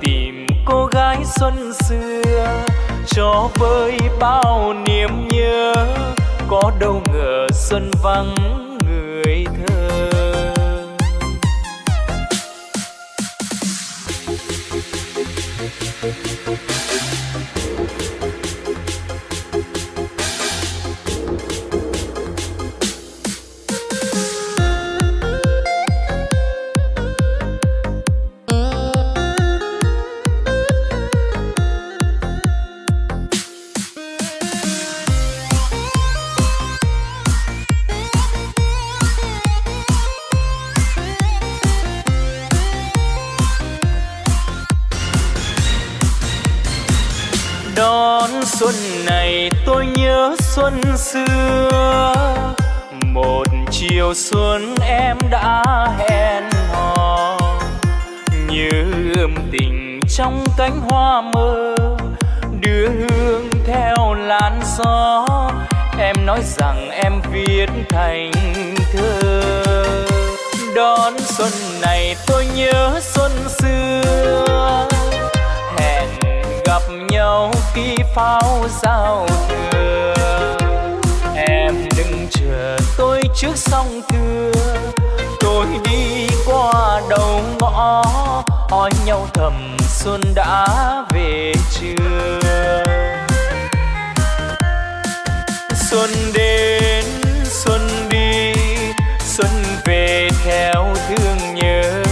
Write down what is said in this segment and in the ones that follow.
tìm cô gái xuân xưa, cho với bao niềm nhớ, có đâu ngờ xuân vắng người thơ. Đón xuân này tôi nhớ xuân xưa, một chiều xuân em đã hẹn hò, như ươm tình trong cánh hoa mơ, đưa hương theo làn gió. Em nói rằng em viết thành thơ. Đón xuân này tôi nhớ xuân xưa, hẹn gặp nhau khi pháo giao thừa. Em đừng chờ tôi trước sông thưa, tôi đi qua đầu ngõ, hỏi nhau thầm xuân đã về chưa. Xuân đến xuân đi, xuân về theo thương nhớ,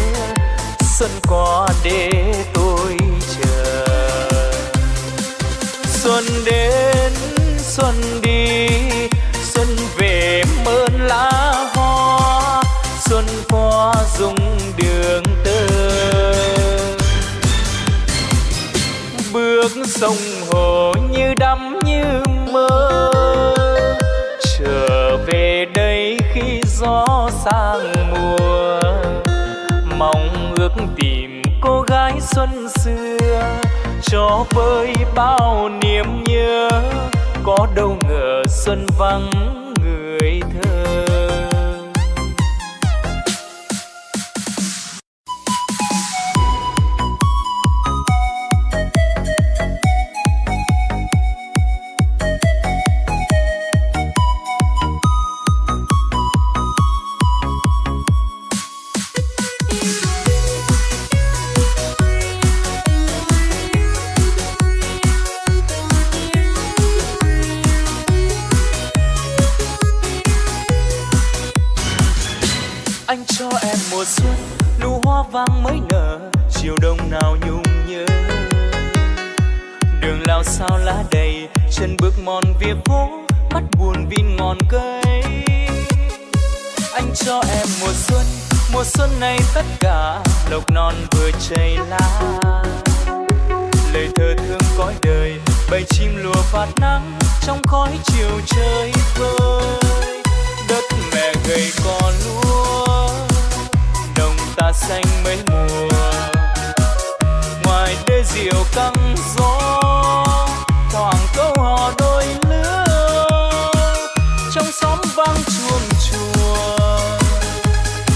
xuân qua để tôi chờ. Xuân đến xuân đi, xuân về mơn lá hoa, xuân qua rung đường tơ. Bước sông hồ như đắm như mơ, trở về đây khi gió sang mùa. Mong ước tìm cô gái xuân xưa, cho với bao niềm nhớ, có đâu ngờ xuân vắng người thơ. Anh cho em mùa xuân, nụ hoa vàng mới nở, chiều đông nào nhung nhớ. Đường lao sao lá đầy, chân bước mòn vỉa phố, mắt buồn vin ngọn cây. Anh cho em mùa xuân này tất cả lộc non vừa chảy lá. Lời thơ thương cõi đời, bầy chim lùa phạt nắng trong khói chiều trời vơi. Đất mẹ gầy cò lúa, đồng ta xanh mấy mùa. Ngoài đê diều căng gió, thoảng câu hò đôi lứa. Trong xóm vang chuông chùa,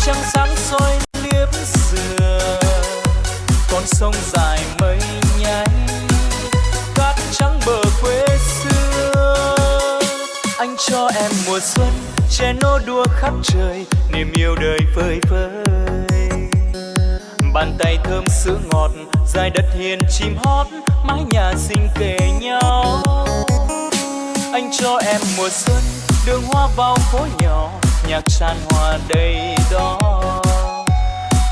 trăng sáng soi liếp dừa. Con sông dài mây nhánh, cát trắng bờ quê xưa. Anh cho em mùa xuân, trẻ nô đua khắp trời, niềm yêu đời phơi phới. Bàn tay thơm sữa ngọt, dài đất hiền chim hót, mái nhà xinh kề nhau. Anh cho em mùa xuân, đường hoa vào phố nhỏ, nhạc tràn hòa đầy đó.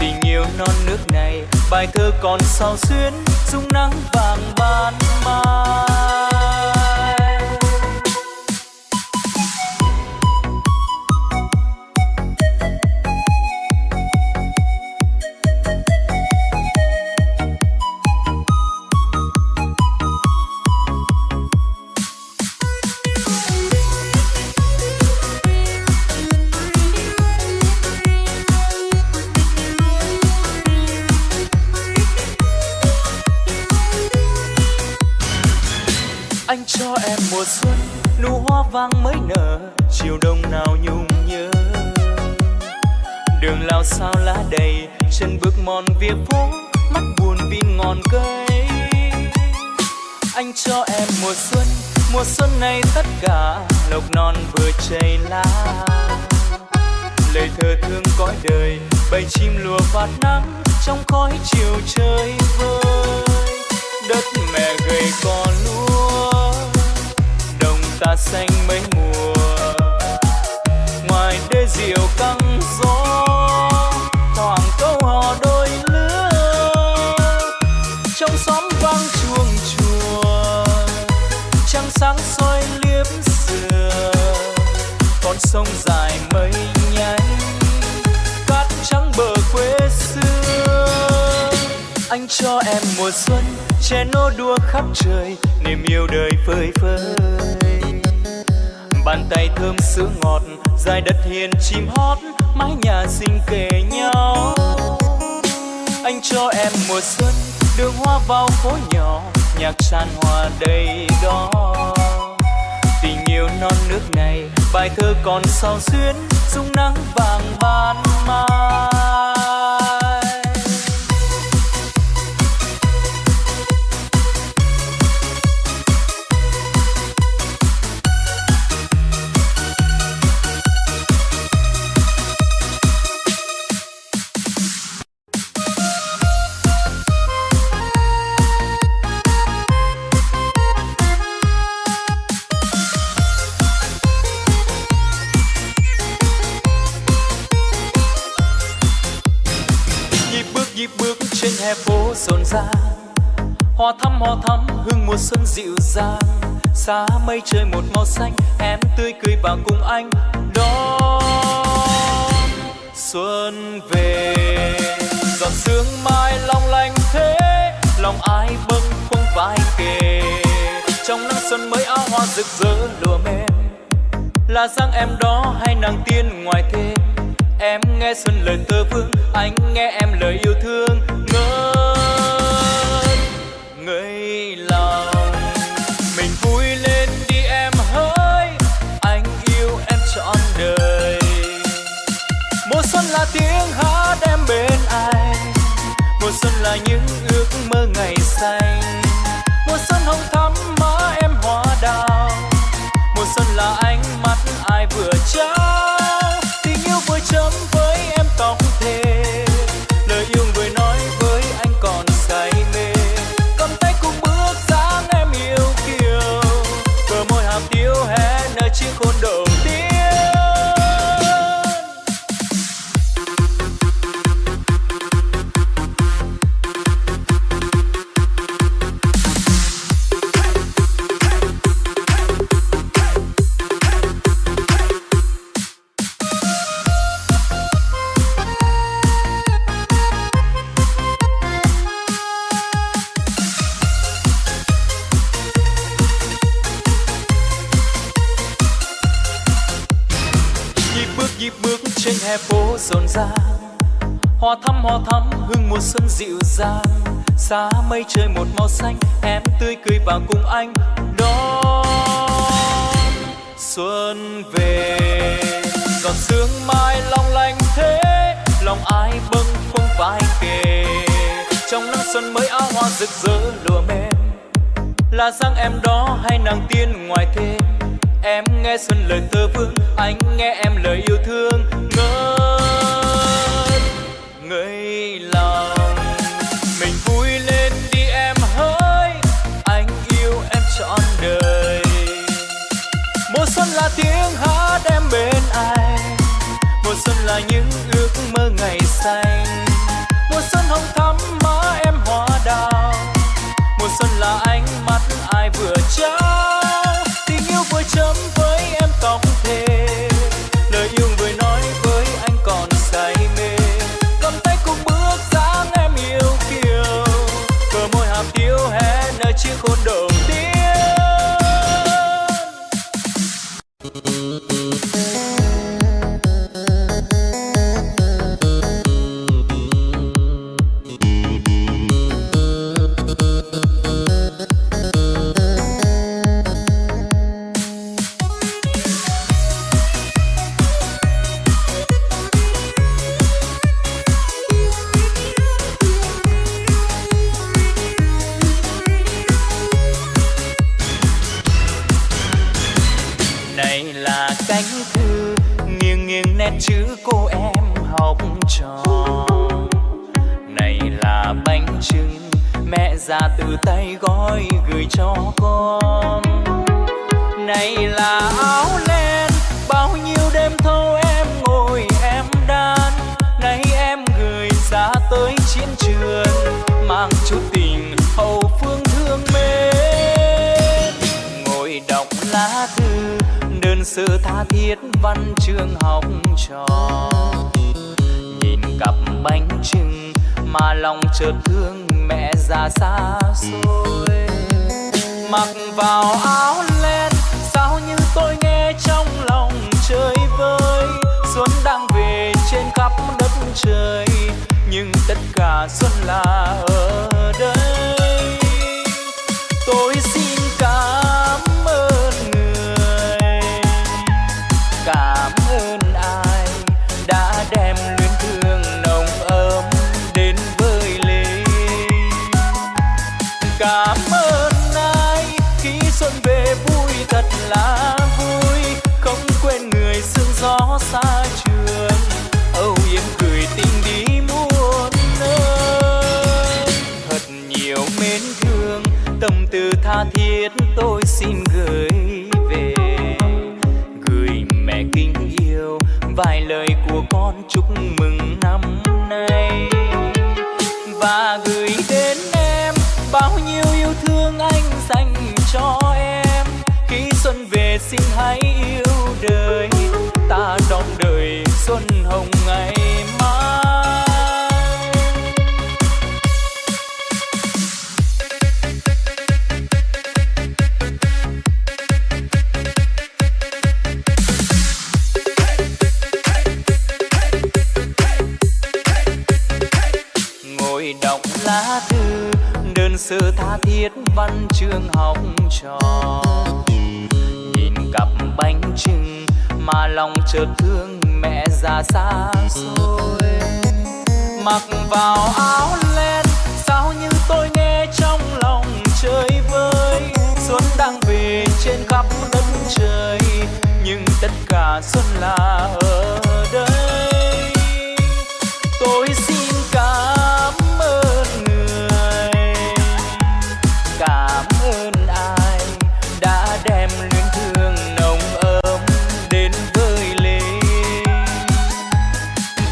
Tình yêu non nước này, bài thơ còn sao xuyến, dung nắng vàng ban mai. Anh cho em mùa xuân, nụ hoa vàng mới nở, chiều đông nào nhung nhớ. Đường lao sao lá đầy, chân bước mòn vỉa phố, mắt buồn vì ngọn cây. Anh cho em mùa xuân này tất cả lộc non vừa chảy lá. Lời thơ thương cõi đời, bầy chim lùa vạt nắng trong khói chiều trời vơi. Đất mẹ gầy cỏ lúa, đồng ta xanh mấy mùa. Ngoài đê diều căng gió, thoảng câu hò đôi lứa. Trong xóm vang chuông chùa, trăng sáng soi liếp sườn. Con sông dài mây nhánh, cát trắng bờ quê xưa. Anh cho em mùa xuân, che nô đua khắp trời, niềm yêu đời phơi phới. Bàn tay thơm sữa ngọt, dài đất hiền chim hót, mái nhà xinh kề nhau. Anh cho em mùa xuân, đường hoa vào phố nhỏ, nhạc tràn hòa đầy đó. Tình yêu non nước này, bài thơ còn sao xuyến, dung nắng vàng ban mai. Nhịp bước trên hè phố rộn ràng, hoa thắm hương mùa xuân dịu dàng. Xa mây trời một màu xanh, em tươi cười vào cùng anh đón xuân về. Giọt sương mai long lanh thế, lòng ai bâng khuâng vai kề. Trong nắng xuân mới áo hoa rực rỡ lụa mềm, là dáng em đó hay nàng tiên ngoài thềm. Em nghe xuân lời tơ vương, anh nghe em lời yêu thương ngất ngây lòng. Mình vui lên đi em hỡi, anh yêu em trọn đời. Mùa xuân là tiếng hát em bên anh, mùa xuân là những ước mơ ngày xanh. Mùa xuân hồng thắm má em hoa đào, mùa xuân là ánh mắt ai vừa trao. Vừa chấm với em tóc thề, lời yêu người nói với anh còn say mê. Cầm tay cùng bước dáng em yêu kiều, bờ môi hàm tiếu hé nơi chiếc hôn đầu tiên. Nhịp bước trên hè phố rộn ràng, hoa thắm hương mùa xuân dịu dàng. Xa mây trời một màu xanh, em tươi cười vào cùng anh đón xuân về. Giọt sương mai long lanh thế, lòng ai bâng khuâng vai kề. Trong nắng xuân mới áo hoa rực rỡ lụa mềm, là dáng em đó hay nàng tiên ngoài thềm. Em nghe xuân lời thơ vương, anh nghe em lời yêu thương ngất ngây lòng. Mình vui lên đi em hỡi, anh yêu em trọn đời. Mùa xuân là tiếng hát em bên anh, mùa xuân là những ước mơ ngày xanh. Mùa xuân hồng thắm má em hoa đào, mùa xuân là ánh mắt ai vừa trao. Tình yêu vừa chấm với em tóc thề, lời yêu vừa nói với anh còn say mê. Cầm tay cùng bước dáng em yêu kiều, bờ môi hàm tiếu hé nơi chiếc hôn đầu tiên. tròn. Này là bánh trưng mẹ già từ tay gói gửi cho con. Này là áo len bao nhiêu đêm thâu em ngồi em đan. Nay em gửi ra tới chiến trường mang chút tình hậu phương thương mến. Ngồi đọc lá thư đơn sơ tha thiết văn chương học trò. Nhìn cặp bánh trưng mà lòng chợt thương mẹ già xa xôi. Mặc vào áo len sao như tôi nghe trong lòng chơi vơi. Xuân đang về trên khắp đất trời nhưng tất cả xuân là ở đây. Tôi xin cảm ơn người, cảm ơn ai đã đem luyến thương nồng ấm đến với Linh. Cảm ơn ai khi xuân về vui thật là vui, không quên người sương gió xa trường, âu yếm cười tình đi muôn nơi. Thật nhiều mến thương tâm tư tha thiết tôi xin gửi về, gửi mẹ kính yêu vài lời của con chúc mừng năm nay. Và gửi đến em bao nhiêu yêu thương anh dành cho em. Khi xuân về xin hãy yêu đời, ta đón đời xuân hồng ngày mai. Ngồi đọc lá thư đơn sơ tha thiết văn chương học trò. Nhìn cặp bánh trưng mà lòng chợt thương mẹ già xa xôi. Mặc vào áo len sao như tôi nghe trong lòng chơi vơi. Xuân đang về trên khắp đất trời nhưng tất cả xuân là ở đây. Tôi xin cảm ơn người, cảm ơn ai đã đem luyến thương nồng ấm đến với Linh.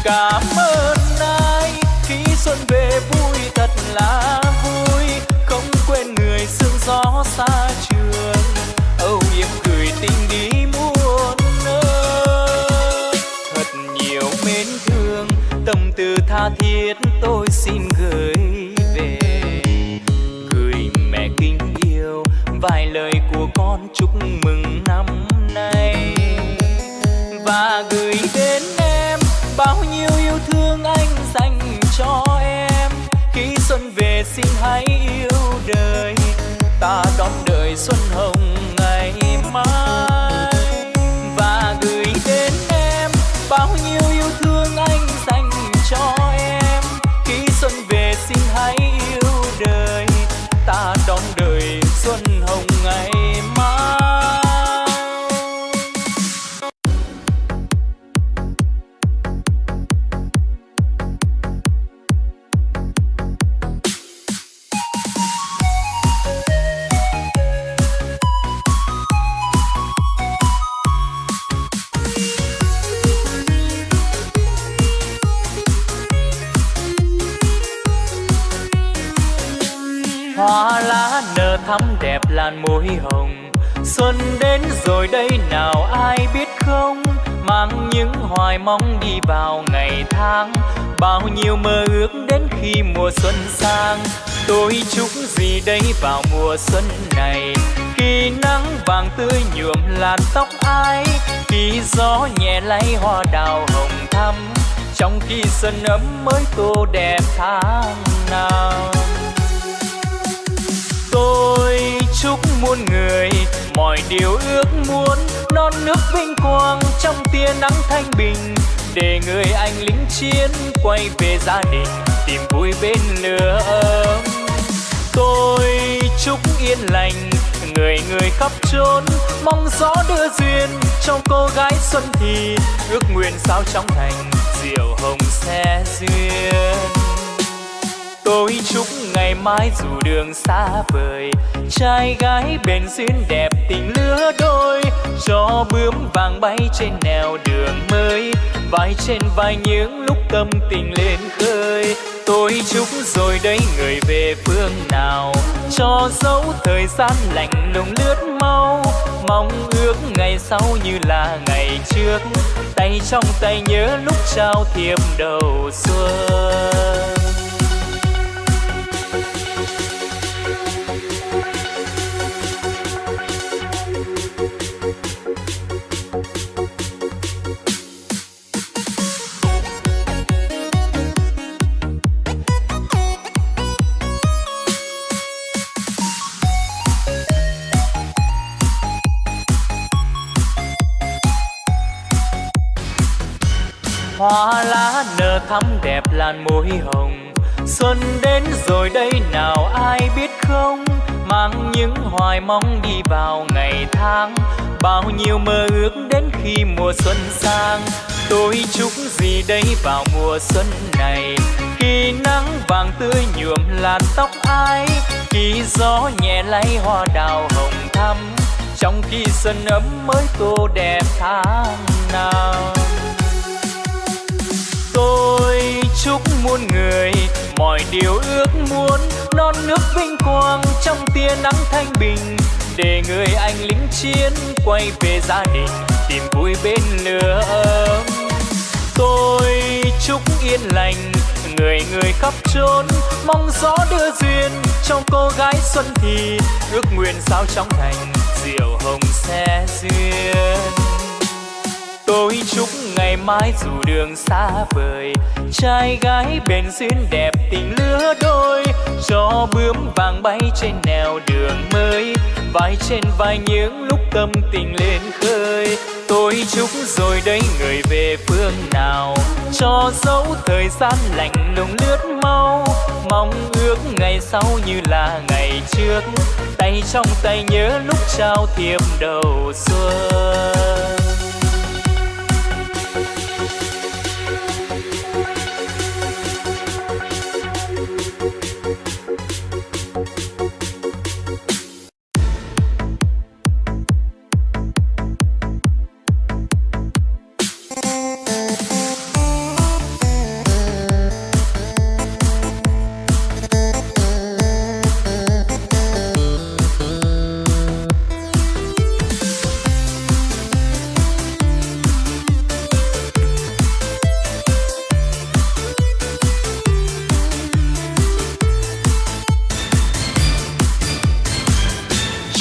Cảm ơn ai khi xuân về vui thật là vui, không quên người sương gió xa trường, âu yếm cười tình đi muôn nơi. Thật nhiều mến thương tâm tư tha thiết tôi xin gửi về, gửi mẹ kính yêu vài lời của con chúc mừng năm nay. Và gửi đến em bao nhiêu yêu thương anh dành cho em. Khi xuân về xin hãy yêu đời, ta đón đời xuân hồng ngày mai. Và gửi đến em bao nhiêu yêu thương anh dành cho em. Khi xuân về xin hãy yêu đời, ta đón đời xuân hồng ngày mai. Hoa lá nở thắm đẹp làn môi hồng. Xuân đến rồi đây nào ai biết không, mang những hoài mong đi vào ngày tháng. Bao nhiêu mơ ước đến khi mùa xuân sang. Tôi chúc gì đây vào mùa xuân này, khi nắng vàng tươi nhuộm làn tóc ai, khi gió nhẹ lay hoa đào hồng thắm, trong khi xuân ấm mới tô đẹp tháng nào. Tôi chúc muôn người mọi điều ước muốn, non nước vinh quang trong tia nắng thanh bình, để người anh lính chiến quay về gia đình tìm vui bên lửa ấm. Tôi chúc yên lành người người khắp chốn, mong gió đưa duyên cho cô gái xuân thì ước nguyện sao trong thành diệu hồng sẽ duyên. Tôi chúc ngày mai dù đường xa vời, trai gái bền duyên đẹp tình lứa đôi, cho bướm vàng bay trên nẻo đường mới, vai trên vai những lúc tâm tình lên khơi. Tôi chúc rồi đây người về phương nào, cho dấu thời gian lạnh lùng lướt mau, mong ước ngày sau như là ngày trước, tay trong tay nhớ lúc trao thiệp đầu xuân. Hoa lá nở thắm đẹp làn môi hồng, xuân đến rồi đây nào ai biết không, mang những hoài mong đi vào ngày tháng, bao nhiêu mơ ước đến khi mùa xuân sang. Tôi chúc gì đây vào mùa xuân này, khi nắng vàng tươi nhuộm làn tóc ai, khi gió nhẹ lay hoa đào hồng thắm, trong khi xuân ấm mới tô đẹp tháng nào. Tôi chúc muôn người mọi điều ước muốn, non nước vinh quang trong tia nắng thanh bình, để người anh lính chiến quay về gia đình tìm vui bên lửa ấm. Tôi chúc yên lành người người khắp chốn, mong gió đưa duyên trong cô gái xuân thì, ước nguyện sao trong thành diệu hồng sẽ duyên. Tôi chúc ngày mai dù đường xa vời, trai gái bền duyên đẹp tình lứa đôi, cho bướm vàng bay trên nẻo đường mới, vai trên vai những lúc tâm tình lên khơi. Tôi chúc rồi đây người về phương nào, cho dấu thời gian lạnh lùng lướt mau, mong ước ngày sau như là ngày trước, tay trong tay nhớ lúc trao thiệp đầu xuân.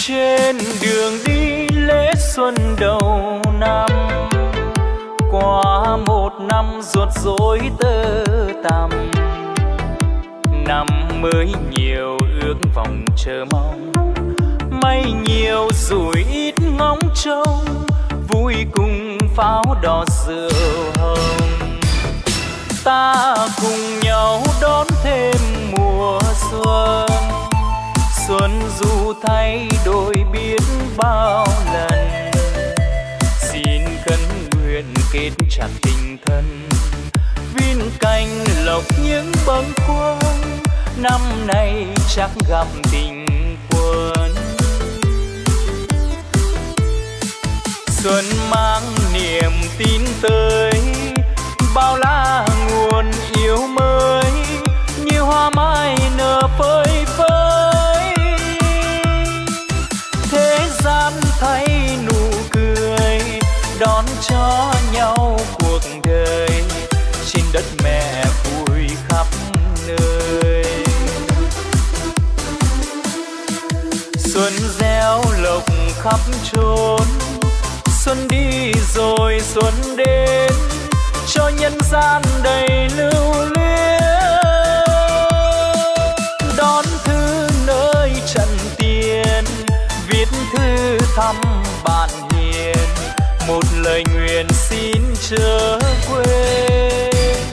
Trên đường đi lễ xuân đầu năm, qua một năm ruột rối tơ tằm, năm mới nhiều ước vọng chờ mong, may nhiều rủi ít ngóng trông, vui cùng pháo đỏ rượu hồng. Ta cùng nhau đón thêm mùa xuân, xuân dù thay đổi biết bao lần, xin khấn nguyện kết chặt tình thân, viên cành lộc những bâng khuâng, năm nay chắc gặp tình quân. Xuân mang niềm tin tới, bao la nguồn yêu mới, như hoa mai nở phơi phới. Thế gian thấy nụ cười, đón cho nhau cuộc đời, trên đất mẹ vui khắp nơi. Xuân gieo lộc khắp chốn, xuân đi rồi xuân đến, cho nhân gian đầy lưu luyến. Đón thư nơi trần tiền, viết thư thăm bạn hiền, một lời nguyện xin chớ quên.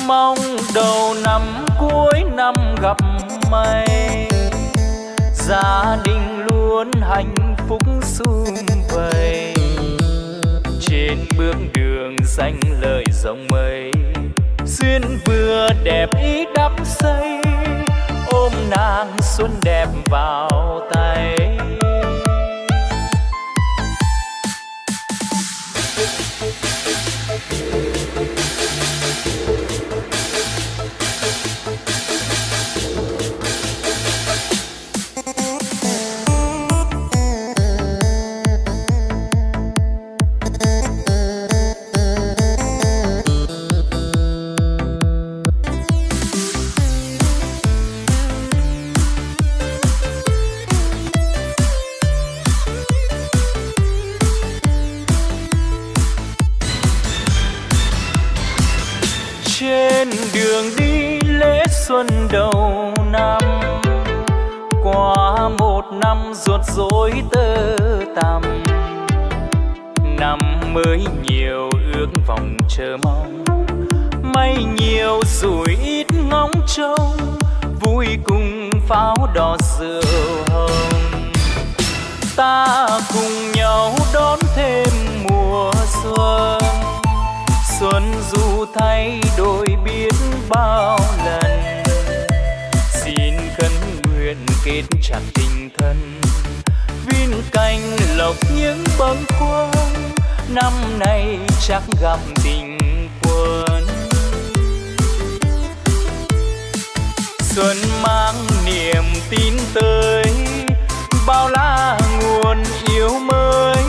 Mong đầu năm cuối năm gặp may, gia đình luôn hạnh phúc sum vầy, trên bước đường xanh lời dòng mây. Duyên vừa đẹp ý đắp xây, ôm nàng xuân đẹp vào tay. Trên đường đi lễ xuân đầu năm, qua một năm ruột rối tơ tằm. Năm mới nhiều ước vọng chờ mong, may nhiều rủi ít ngóng trông, vui cùng pháo đỏ rượu hồng. Ta cùng nhau đón thêm mùa xuân, xuân dù thay đổi biết bao lần. Xin khấn nguyện kết chặt tình thân, vin cành lộc những bâng khuâng, năm nay chắc gặp tình quân. Xuân mang niềm tin tới, bao la nguồn yêu mới,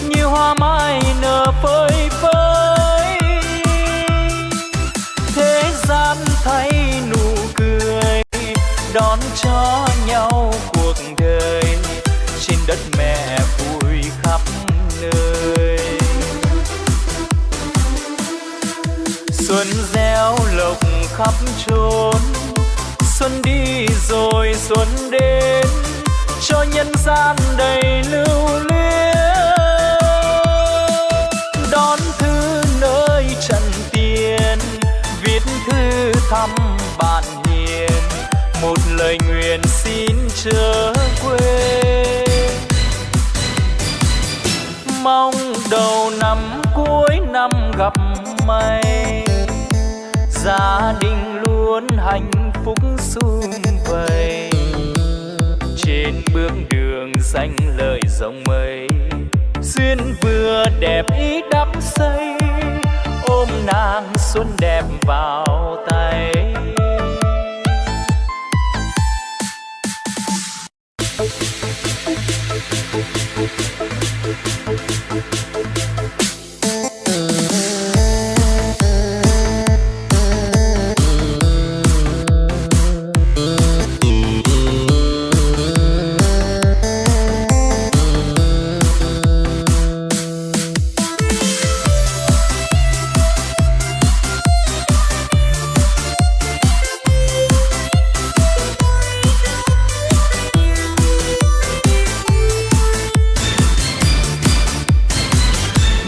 như hoa mai nở phơi phới. Thế gian thấy nụ cười, đón cho nhau cuộc đời, trên đất mẹ vui khắp nơi. Xuân gieo lộc khắp chốn, xuân đi rồi xuân đến, cho nhân gian đầy lưu luyến. Đón thư nơi trần tiền, viết thư thăm bạn hiền, một lời nguyện xin chớ quên. Mong đầu năm cuối năm gặp may, gia đình luôn hạnh phúc sum vầy. Trên bước đường xanh lời dòng mây, duyên vừa đẹp ý đắp xây, ôm nàng xuân đẹp vào tay.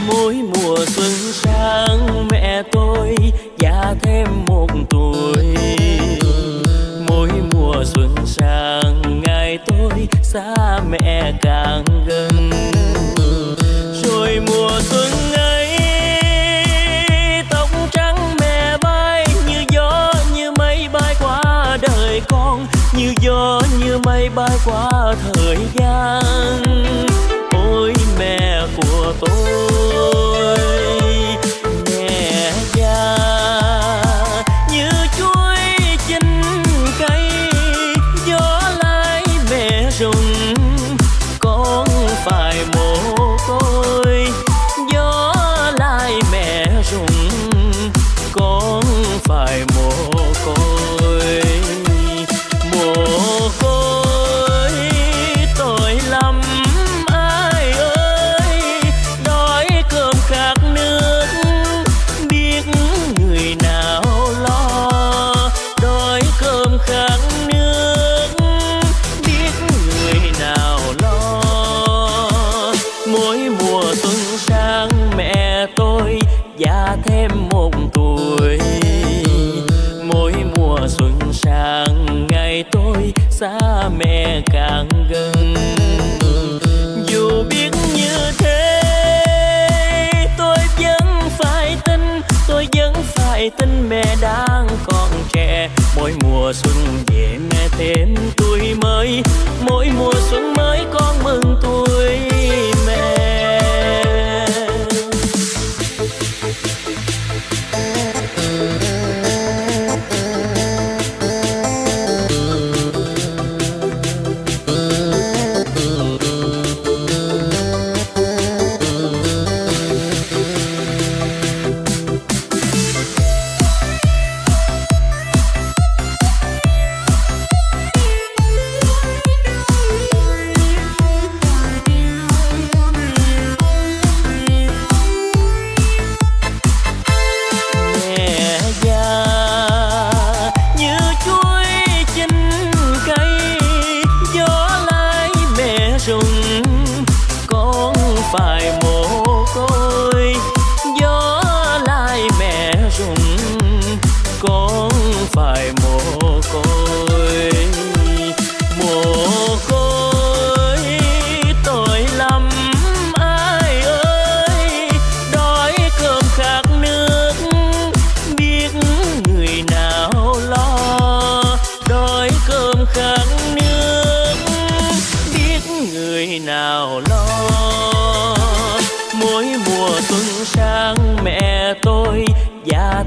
Mỗi mùa xuân sang mẹ tôi già thêm một tuổi, mỗi mùa xuân sang ngày tôi xa mẹ càng gần. Rồi mùa xuân ấy tóc trắng mẹ bay như gió như mây bay qua đời con, như gió như mây bay qua thời gian. Ôi mẹ của tôi, mẹ già như chuối chín cây, gió lái mẹ rụng con phải mồ côi. Gió lái mẹ rụng con phải mồ côi. Mồ côi tội lắm ai ơi, đói cơm khát nước biết người nào lo. Đói cơm khát nước biết người nào lo. Mỗi mùa xuân sang mẹ tôi già thêm một tuổi, mỗi mùa xuân sang ngày tôi xa mẹ càng gần. Dù biết như thế mẹ đang còn trẻ. Mỗi mùa xuân về mẹ thêm tuổi mới, mỗi mùa xuân mới con mừng tuổi mẹ.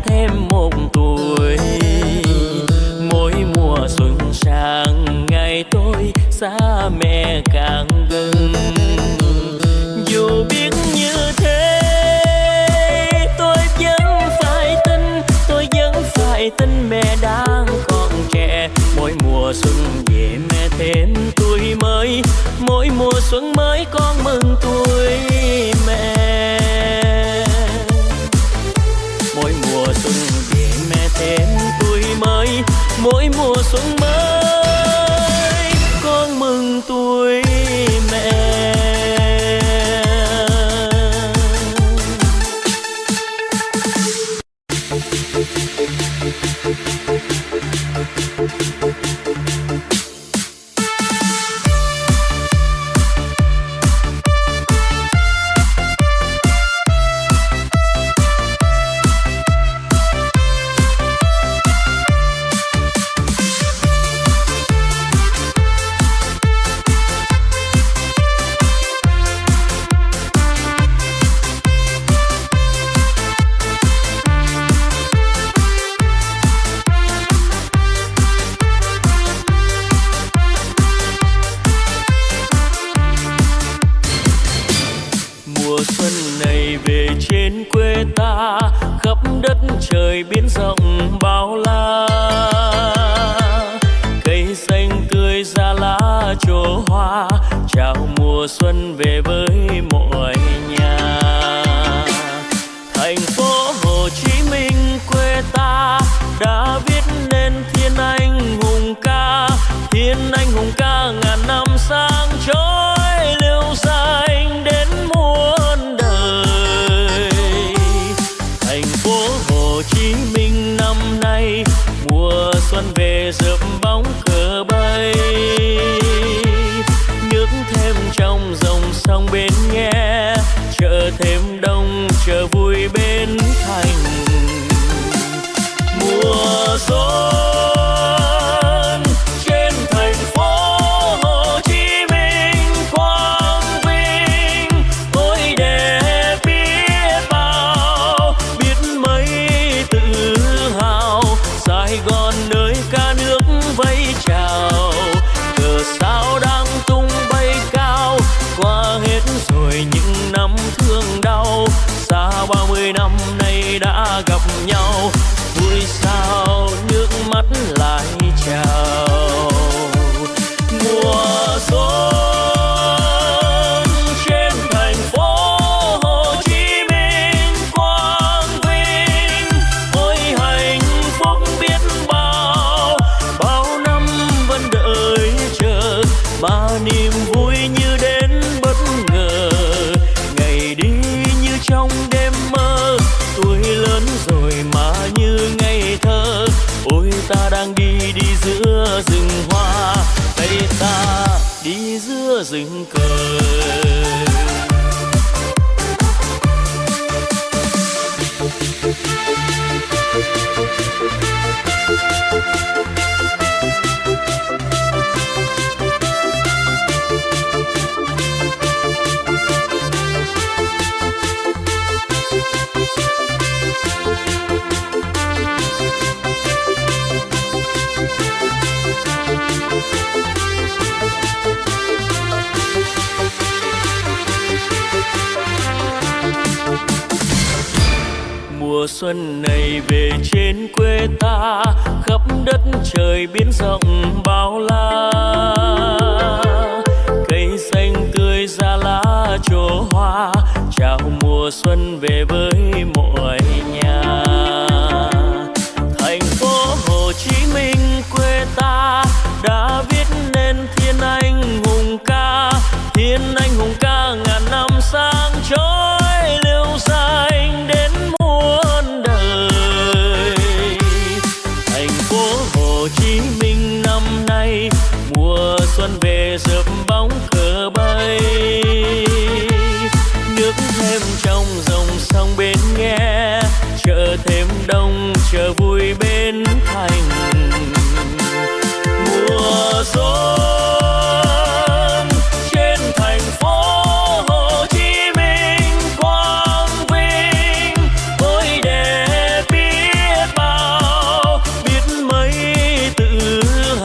Thêm một tuổi, mỗi mùa xuân sang ngày tôi xa mẹ càng gần. Dù biết như thế tôi vẫn phải tin mẹ đang còn trẻ. Mỗi mùa xuân về mẹ thêm tuổi mới, mỗi mùa xuân mới con mừng tuổi mẹ. Mỗi mùa xuân về mẹ thêm tuổi mới, mỗi mùa xuân mới con mừng tuổi mẹ. Trời biển rộng bao la, cây xanh tươi ra lá trổ hoa, chào mùa xuân về với mọi nhà. Thành phố Hồ Chí Minh quê ta đã viết nên thiên anh hùng ca, thiên anh hùng ca ngàn năm sáng chói lưu danh đến muôn đời. Thành phố Hồ Chí Minh năm nay mùa xuân về rợp bóng cờ bay, nước thêm trong dòng sông bên nghe, chợ thêm đông chợ vui bên thành. Mùa xuân trên thành phố Hồ Chí Minh quang vinh, ôi đẹp biết bao, biết mấy tự hào. Sài Gòn nơi cả nước vẫy chào, cờ sao đang tung bay cao, qua hết rồi những năm thương đau, xa 30 năm nay đã gặp nhau, vui sao nước mắt lại trào. Mùa xuân trên thành phố Hồ Chí Minh quang vinh, ôi hạnh phúc biết bao, bao năm vẫn đợi chờ mà niềm vui như đến bất ngờ. Ngày đi như trong đêm mơ, tuổi lớn rồi mà như ngây thơ, ôi ta đang đi giữa rừng hoa, tay ta đi giữa rừng cờ. xuân này về trên quê ta, khắp đất trời biển rộng bao la. Cây xanh tươi ra lá trổ hoa, chào mùa xuân về với mọi nhà. Thành phố Hồ Chí Minh quê ta đã viết nên thiên anh hùng ca, thiên anh hùng ca ngàn năm sáng chói lưu danh đến muôn đời. Thành phố Hồ Chí Minh năm nay mùa xuân về rợp bóng cờ bay, nước thêm trong dòng sông bên nghe, chợ thêm đông chợ vui bên thành. Mùa xuân trên thành phố Hồ Chí Minh quang vinh, ôi đẹp biết bao, biết mấy tự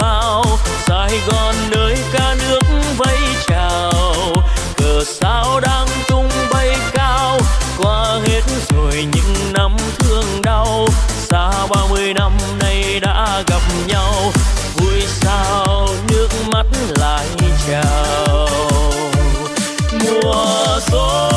hào. Sài Gòn nơi cả nước vẫy chào, cờ sao đang tung bay cao. Qua hết rồi những năm thương đau, xa 30 năm nay đã gặp nhau, vui sao nước mắt lại trào. Mùa xuân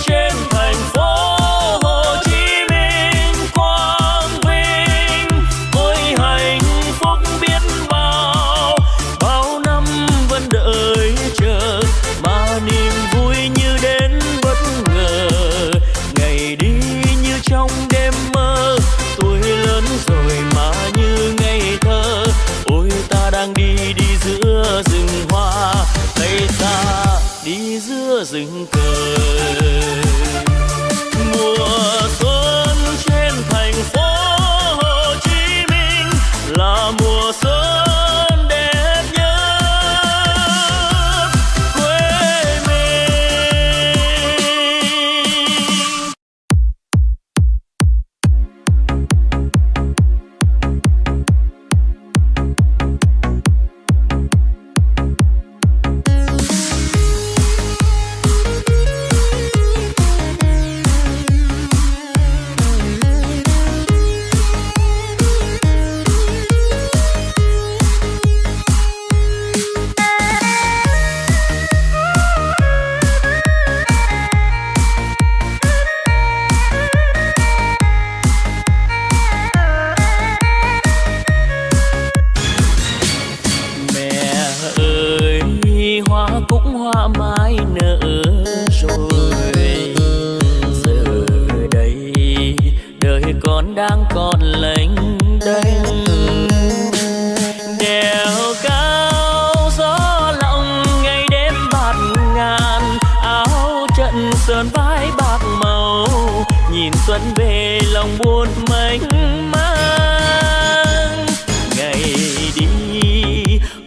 trên thành phố Hồ Chí Minh quang vinh, ôi hạnh phúc biết bao. Bao năm vẫn đợi chờ mà niềm vui như đến bất ngờ, ngày đi như trong đêm mơ. Tuổi lớn rồi mà như ngây thơ, ôi ta đang đi giữa rừng hoa, tay ta đi giữa rừng cờ. Mùa xuân trên thành phố Hồ Chí Minh là mùa xuân đẹp nhất quê mình. Hoa mai nở rồi, giờ đây đời con đang còn lênh đênh. Đèo cao gió lộng ngày đêm bạt ngàn, áo trận sơn vai bạc màu, nhìn xuân về lòng buồn mênh mang. Ngày đi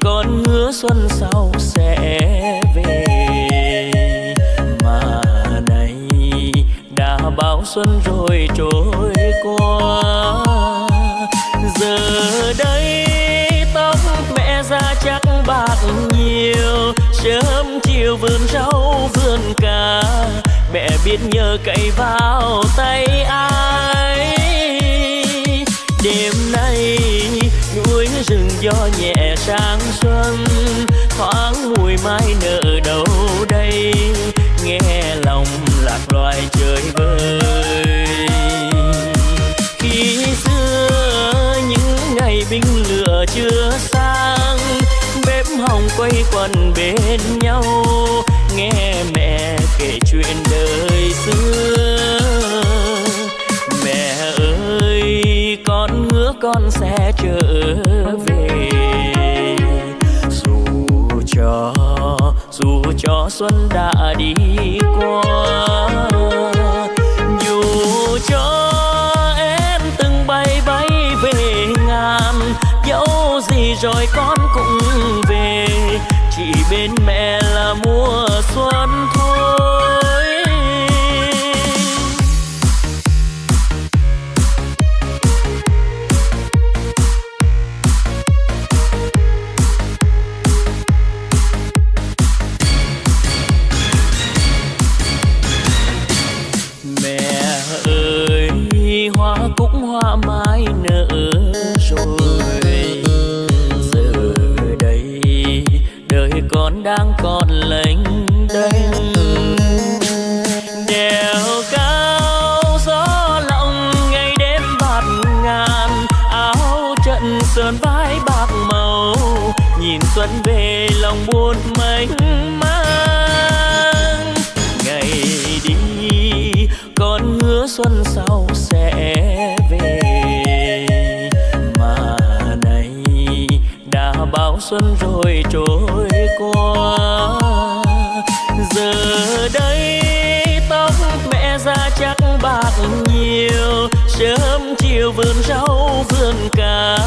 con hứa xuân sau sẽ về, mà này đã bao xuân rồi trôi qua. Giờ đây tóc mẹ già chắc bạc nhiều, sớm chiều vườn rau vườn cà, mẹ biết nhớ cậy vào tay ai. Đêm nay núi rừng gió nhẹ sang xuân, thoáng mùi mai nở đâu đây, nghe lòng lạc loài chơi vơi. Khi xưa những ngày binh lửa chưa sang, bếp hồng quay quần bên nhau, nghe mẹ kể chuyện đời xưa. Mẹ ơi con hứa con sẽ trở về, dù cho xuân đã đi qua, dù cho em từng bay bay về ngàn, dẫu gì rồi con cũng về, chỉ bên mẹ là mùa xuân thôi. đang còn lênh đênh. Đèo cao gió lộng ngày đêm bạt ngàn, áo trận sơn vai bạc màu, nhìn xuân về lòng buồn mênh mang. Ngày đi con hứa xuân sau sẽ về, mà này đã bao xuân rồi trôi qua. Giờ đây tóc mẹ già chắc bạc nhiều, sớm chiều vườn rau vườn cà,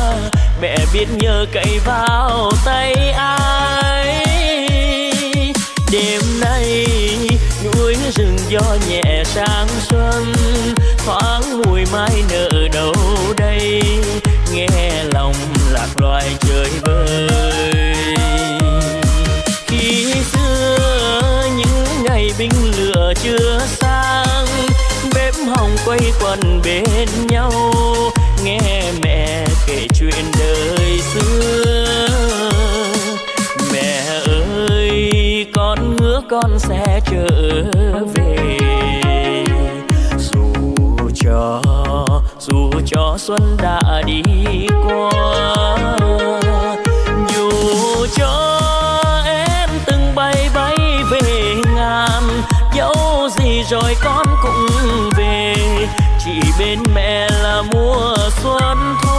mẹ biết nhờ cậy vào tay ai. Đêm nay núi rừng gió nhẹ sang xuân, thoáng mùi mai nở đâu đây, nghe lòng lạc loài chơi vơi. Khi xưa những ngày binh lửa chưa sang, bếp hồng quay quần bên nhau, nghe mẹ kể chuyện đời xưa. Mẹ ơi con hứa con sẽ trở về, dù cho xuân đã đi qua, dù cho em từng bay bay về ngàn, dẫu gì rồi con cũng về, chỉ bên mẹ là mùa xuân thôi.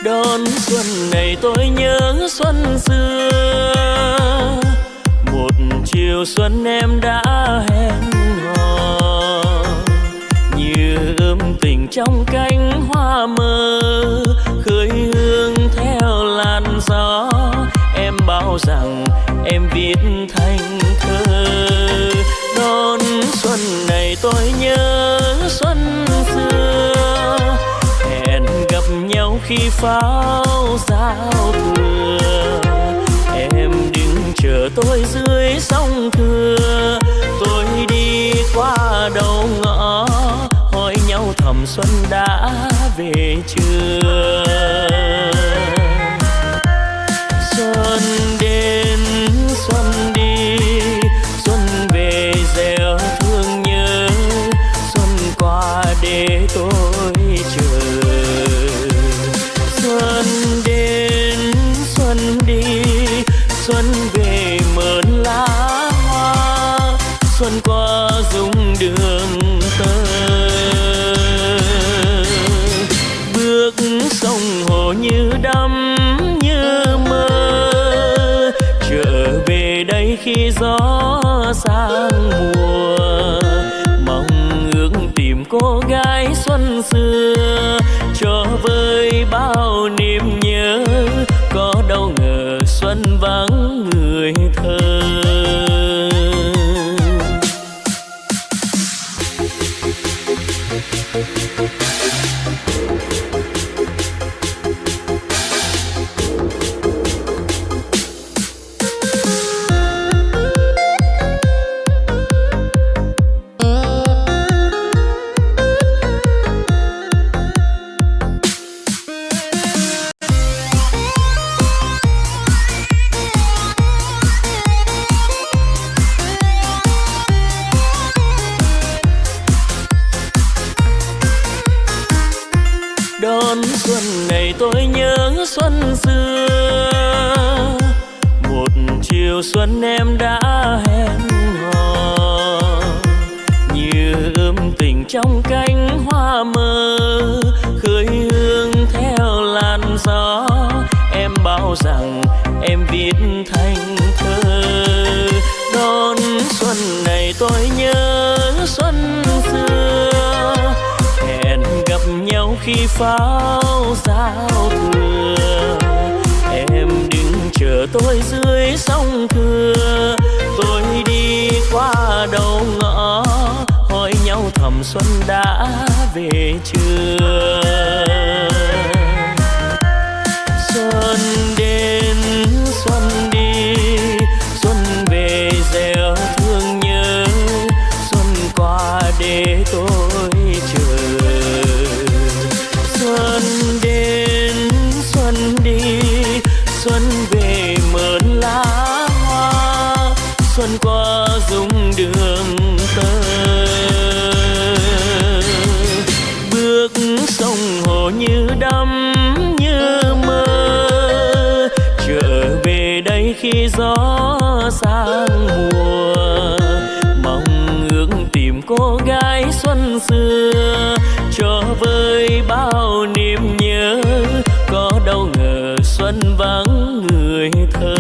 Đón xuân này tôi nhớ xuân xưa, một chiều xuân em đã hẹn hò, như ươm tình trong cánh hoa mơ, khơi hương theo làn gió. Em bảo rằng em viết thành thơ. Đón xuân này tôi nhớ xuân xưa, hẹn gặp nhau khi pháo giao thừa. Em đứng chờ tôi dưới sông Thưa, tôi đi qua đầu ngõ, hỏi nhau thầm xuân đã về chưa. Xuân đến xuân đi, xuân về gieo thương nhớ, xuân qua để tôi chờ. Xuân đến xuân đi, xuân về mơn lá hoa, xuân qua dung đường tơ. Bước sông hồ như đắm như mơ, trở về đây khi gió sang mùa. Mong ước tìm cô gái xuân xưa, cho vơi bao niềm nhớ. Có đâu ngờ xuân vắng người thơ. Đón xuân này tôi nhớ xuân xưa, một chiều xuân em đã hẹn hò, như ươm tình trong cánh hoa mơ, khơi hương theo làn gió. pháo giao thừa. Em đừng chờ tôi dưới sông Thừa, tôi đi qua đầu ngõ hỏi nhau thầm xuân đã về chưa. Xuân đến xuân đi, xuân về gieo thương nhớ, xuân qua để tôi chờ. Xuân đến xuân đi, xuân về mơn lá hoa, xuân qua dung đường tơ. Bước sông hồ như đắm như mơ, trở về đây khi gió sang mùa. Mong ước tìm cô gái xuân xưa, cho vơi bao niềm nhớ. Có đâu ngờ xuân vắng người thơ.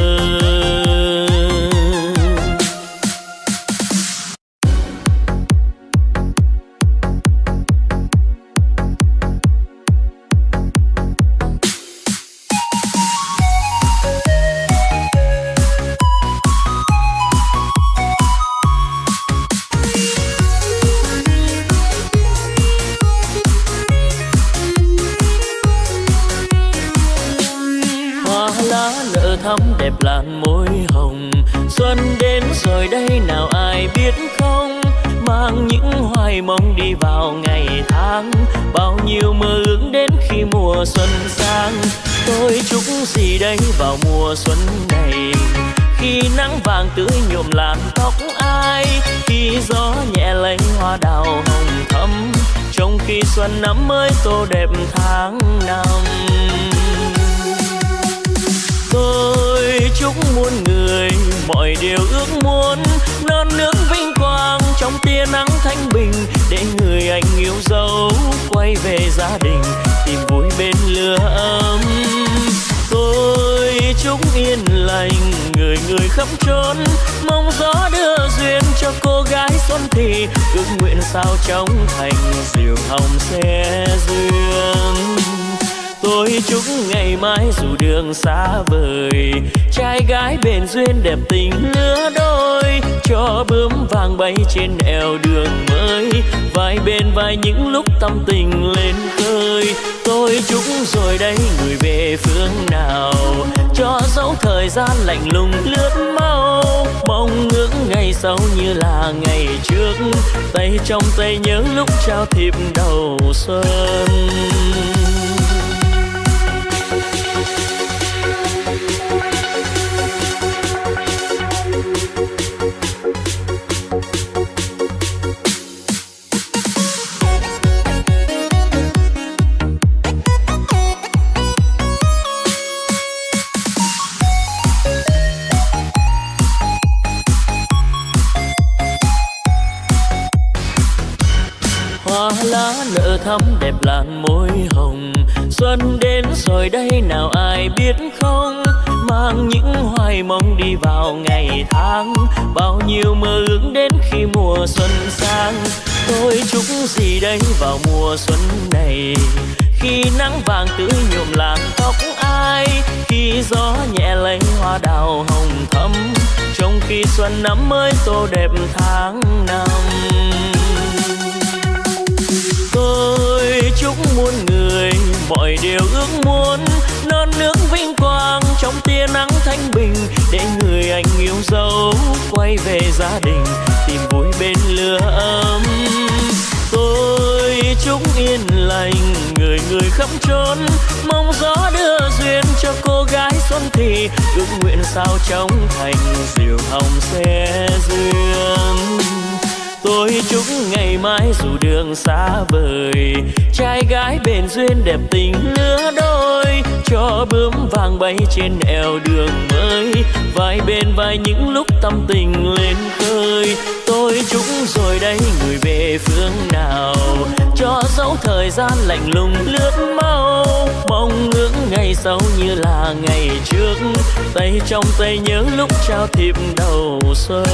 Thắm đẹp làn môi hồng, xuân đến rồi đây nào ai biết không. Mang những hoài mong đi vào ngày tháng, bao nhiêu mơ ước đến khi mùa xuân sang. Tôi chúc gì đây vào mùa xuân này, khi nắng vàng tưới nhuộm làn tóc ai, khi gió nhẹ lấy hoa đào hồng thắm, trong khi xuân năm mới tô đẹp tháng năm. Tôi chúc muôn người mọi điều ước muốn, non nước vinh quang trong tia nắng thanh bình, để người anh yêu dấu quay về gia đình tìm vui bên lửa ấm. Tôi chúc yên lành người người khắp trốn, mong gió đưa duyên cho cô gái xuân thì, ước nguyện sao trong thành diều hồng xe dương. Tôi chúc ngày mai dù đường xa vời, trai gái bền duyên đẹp tình lứa đôi, cho bướm vàng bay trên eo đường mới, vai bên vai những lúc tâm tình lên khơi. Tôi chúc rồi đây người về phương nào, cho dấu thời gian lạnh lùng lướt mau, mong ước ngày sau như là ngày trước, tay trong tay nhớ lúc trao thiệp đầu xuân. Hoa lá nở thắm đẹp làn môi hồng, xuân đến rồi đây nào ai biết không. Mang những hoài mong đi vào ngày tháng, bao nhiêu mơ ước đến khi mùa xuân sang. Tôi chúc gì đây vào mùa xuân này, khi nắng vàng tưới nhuộm làn tóc ai, khi gió nhẹ lấy hoa đào hồng thắm, trong khi xuân năm mới tô đẹp tháng năm. Tôi chúc muôn người mọi điều ước muốn, non nước vinh quang trong tia nắng thanh bình, để người anh yêu dấu quay về gia đình tìm vui bên lửa ấm. Tôi chúc yên lành người người khắp trốn, mong gió đưa duyên cho cô gái xuân thì, ước nguyện sao trong thành diều hồng xe dương. Tôi chúc ngày mai dù đường xa vời, trai gái bền duyên đẹp tình lứa đôi, cho bướm vàng bay trên eo đường mới, vai bên vai những lúc tâm tình lên khơi. Tôi chúc rồi đây người về phương nào, cho dấu thời gian lạnh lùng lướt mau, mong ước ngày sau như là ngày trước, tay trong tay nhớ lúc trao thiệp đầu xuân.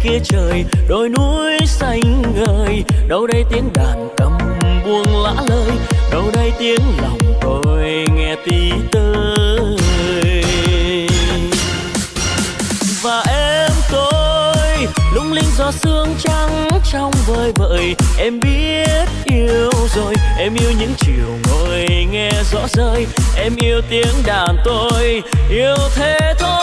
kia trời đồi núi xanh ngời, đâu đây tiếng đàn cầm buông lã lời, đâu đây tiếng lòng tôi nghe tí tơi. Và em tôi lung linh gió sương trắng trong vơi vợi, em biết yêu rồi, em yêu những chiều ngồi nghe rõ rơi, em yêu tiếng đàn tôi yêu thế thôi.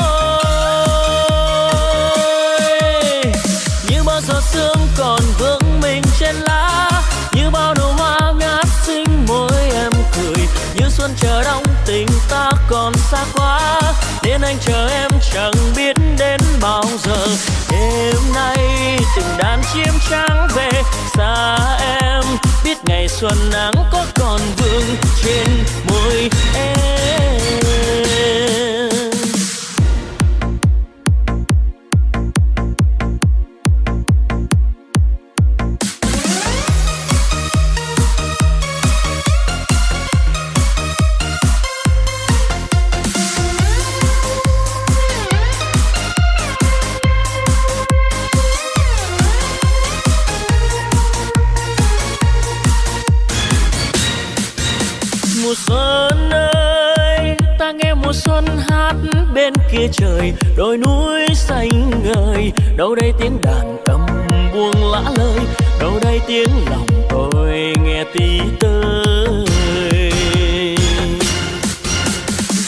Như bao giọt sương còn vương mình trên lá, như bao nụ hoa ngát xinh môi em cười, như xuân chờ đông tình ta còn xa quá, nên anh chờ em chẳng biết đến bao giờ. Đêm nay từng đàn chim trắng về xa em, biết ngày xuân nắng có còn vương trên môi em. Mùa xuân ơi, ta nghe mùa xuân hát bên kia trời đồi núi xanh ngời, đâu đây tiếng đàn cầm buông lã lời, đâu đây tiếng lòng tôi nghe tí tơi.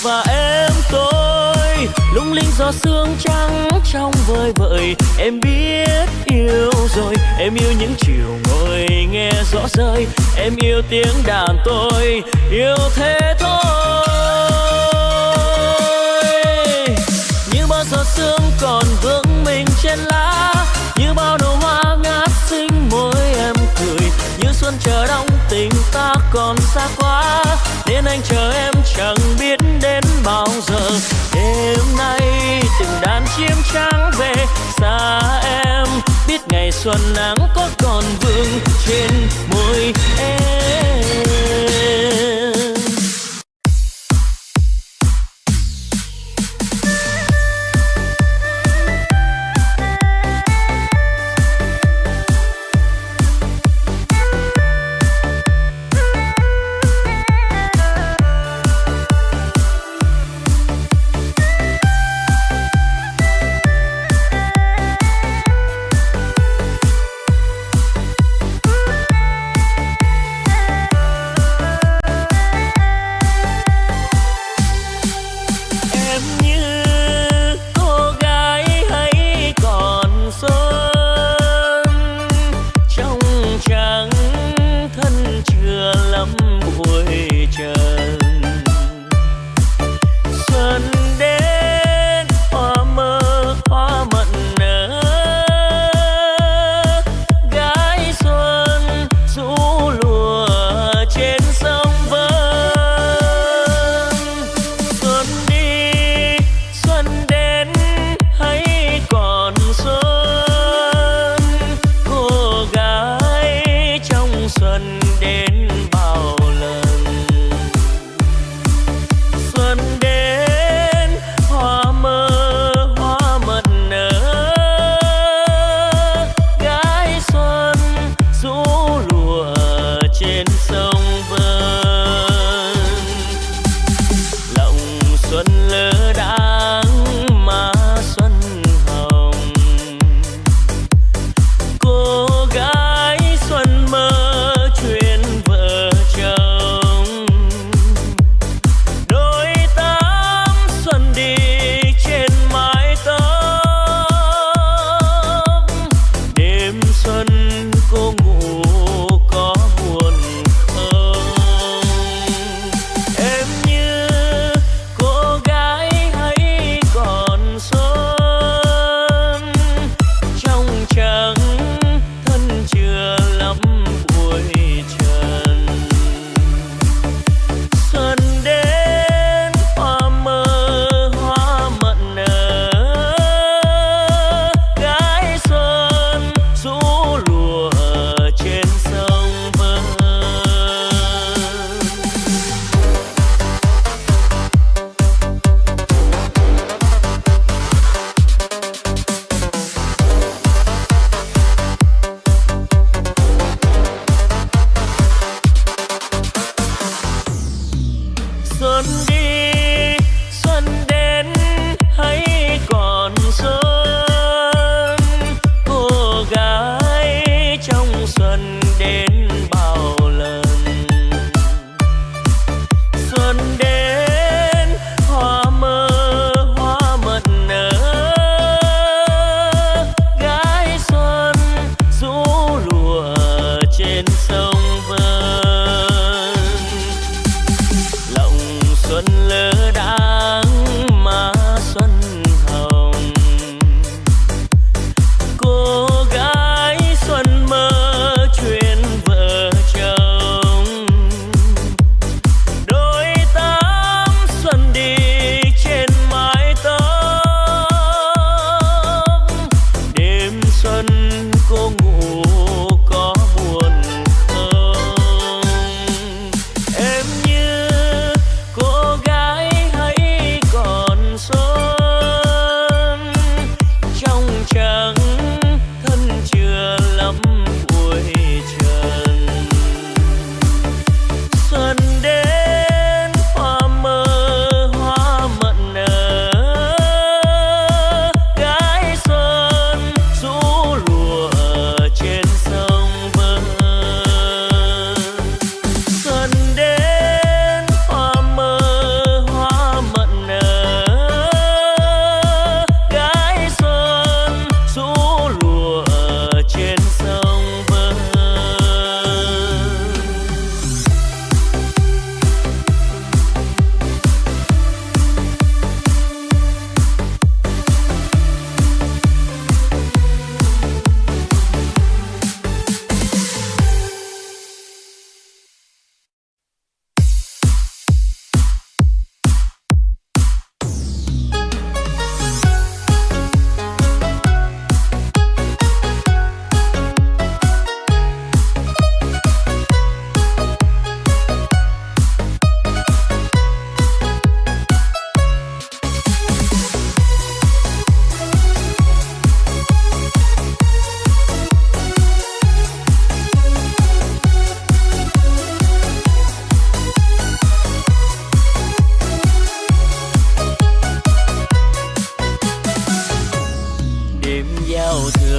Và em tôi lung linh gió sương trắng trong vơi vợi, em biết yêu rồi, em yêu những chiều ngồi nghe rõ rơi, em yêu tiếng đàn tôi yêu thế thôi. Như bao giọt sương còn vương mình trên lá, như bao nụ hoa ngát xinh môi em cười, như xuân chờ đông tình ta còn xa quá, nên anh chờ em chẳng biết đến bao giờ. Đêm nay từng đàn chim trắng về xa em, biết ngày xuân nắng có còn vương trên môi em.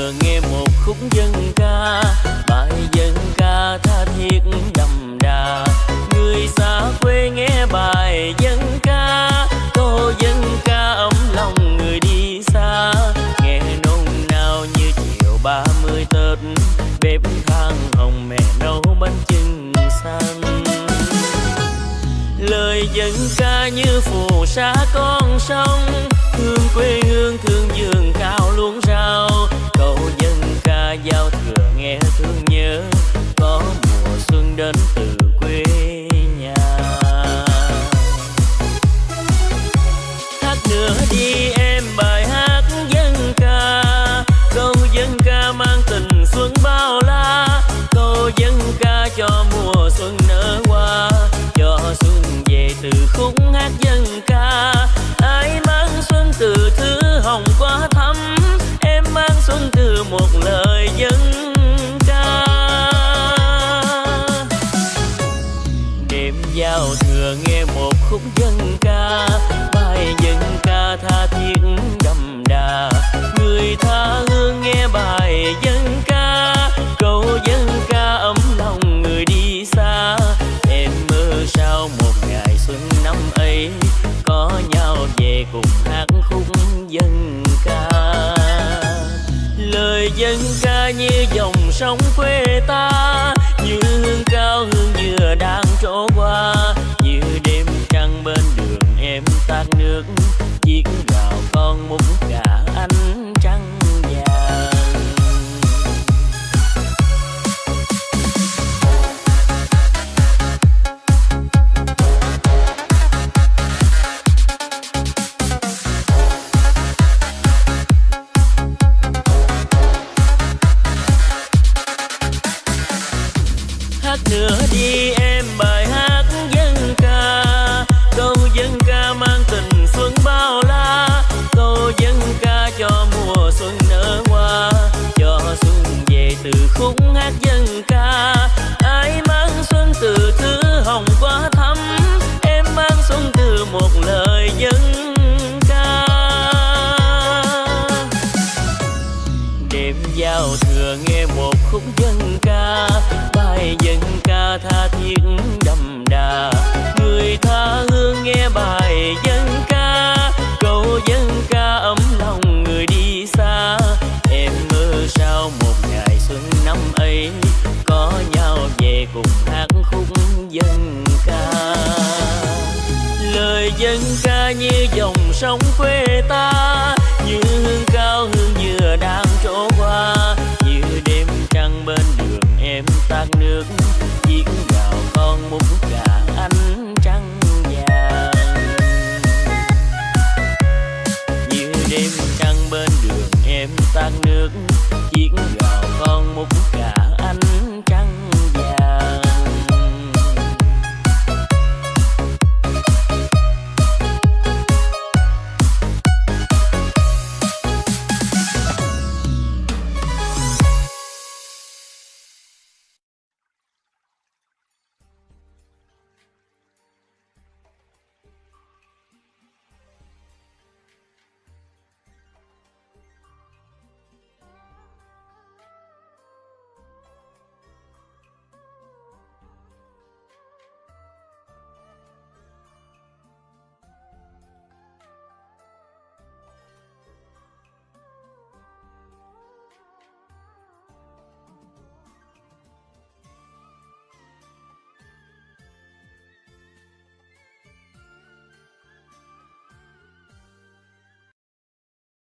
thừa nghe một khúc dân ca, bài dân ca tha thiết đậm đà. Người xa quê nghe bài dân ca, câu dân ca ấm lòng người đi xa. Nghe nôn nao như chiều 30 Tết, bếp than hồng mẹ nấu bánh chưng xanh. Lời dân ca như phù sa con sông, thương quê hương thương vườn cao luống rau. Câu dân ca giao thừa nghe thương nhớ, có mùa xuân đến từ quê nhà. Hát nữa đi em bài hát dân ca, câu dân ca mang tình xuân bao la. Câu dân ca cho mùa xuân nở hoa, cho xuân về từ khúc hát dân ca. Ai mang xuân từ thứ hồng qua thắm, em mang xuân từ một lời dân ca. Đêm giao thừa nghe một khúc dân ca, bài dân ca tha thiết đậm đà. Người tha hương nghe bài dân ca, câu dân ca ấm lòng người đi xa. Em mơ sao một ngày xuân năm ấy, có nhau về cùng hát khúc dân ca. Lời dân ca như dòng sông quê ta, như hương cao hương dừa đang trổ qua. Như đêm trăng bên đường em tát nước, chiếc gạo con múc cả ánh trăng vàng. Hát nữa đi em bài hát dân ca, câu dân ca mang tình xuân bao la. Câu dân ca cho mùa xuân nở hoa, cho xuân về từ khúc hát dân ca. Ai mang xuân từ thứ hồng qua thắm, em mang xuân từ một lời dân ca. Đêm giao thừa nghe một khúc dân ca, bài dân ca tha thiết đậm đà. Người tha hương nghe bài dân ca, câu dân ca ấm lòng người đi xa. Em mơ sao một ngày xuân năm ấy, có nhau về cùng hát khúc dân ca. Lời dân ca như dòng sông quê ta, như hương cao hương dừa đang trổ qua. Như đêm trăng bên đường em tát nước, chiếc gạo con múc cả ánh trăng vàng. Như đêm trăng bên đường em tát nước, chiếc